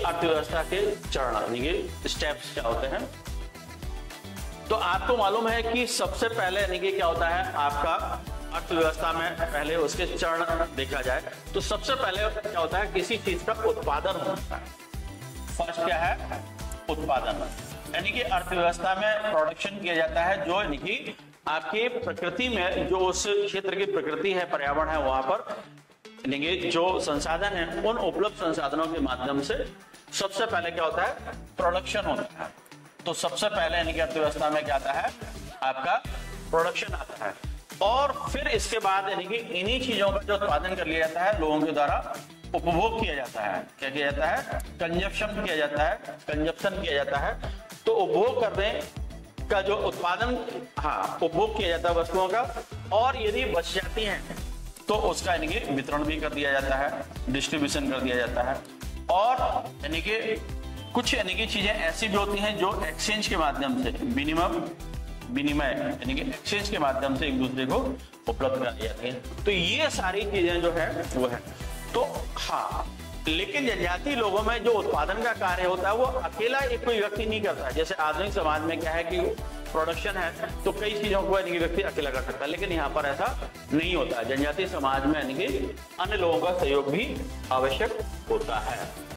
अर्थव्यवस्था के चरण यानी कि स्टेप्स क्या होते हैं। तो आपको मालूम है कि सबसे पहले यानी कि क्या होता है आपका अर्थव्यवस्था में, पहले उसके चरण देखा जाए तो सबसे पहले क्या होता है किसी चीज का उत्पादन होता है। फर्स्ट क्या है? उत्पादन, यानी कि अर्थव्यवस्था में प्रोडक्शन किया जाता है जो यानी कि आपकी प्रकृति में जो उस क्षेत्र की प्रकृति है, पर्यावरण है, वहां पर यानी कि जो संसाधन है उन उपलब्ध संसाधनों के माध्यम से सबसे पहले क्या होता है? प्रोडक्शन होता है। तो सबसे पहले यानी कि अर्थव्यवस्था में क्या आता है? आपका प्रोडक्शन आता है और फिर इसके बाद यानी कि इन्हीं चीजों का जो उत्पादन कर लिया जाता है लोगों के द्वारा उपभोग किया जाता है। क्या किया जाता है? कंजप्शन किया जाता है, कंजप्शन किया जाता है। तो उपभोग करने का जो उत्पादन, हाँ, उपभोग किया जाता है वस्तुओं का, और यदि बच जाती हैं तो उसका यानी कि वितरण भी कर दिया जाता है, डिस्ट्रीब्यूशन कर दिया जाता है। और यानी कि कुछ यानी कि चीजें ऐसी भी होती हैं जो एक्सचेंज के माध्यम से, विनिमय यानी कि एक्सचेंज के माध्यम से एक दूसरे को उपलब्ध कराई जाती है। तो ये सारी चीजें जो है वो है। तो हाँ, लेकिन जनजातीय लोगों में जो उत्पादन का कार्य होता है वो अकेला एक कोई व्यक्ति नहीं करता है। जैसे आधुनिक समाज में क्या है कि प्रोडक्शन है तो कई चीजों को यानी कि व्यक्ति अकेला कर सकता है, लेकिन यहाँ पर ऐसा नहीं होता है। जनजातीय समाज में यानी कि अन्य लोगों का सहयोग भी आवश्यक होता है।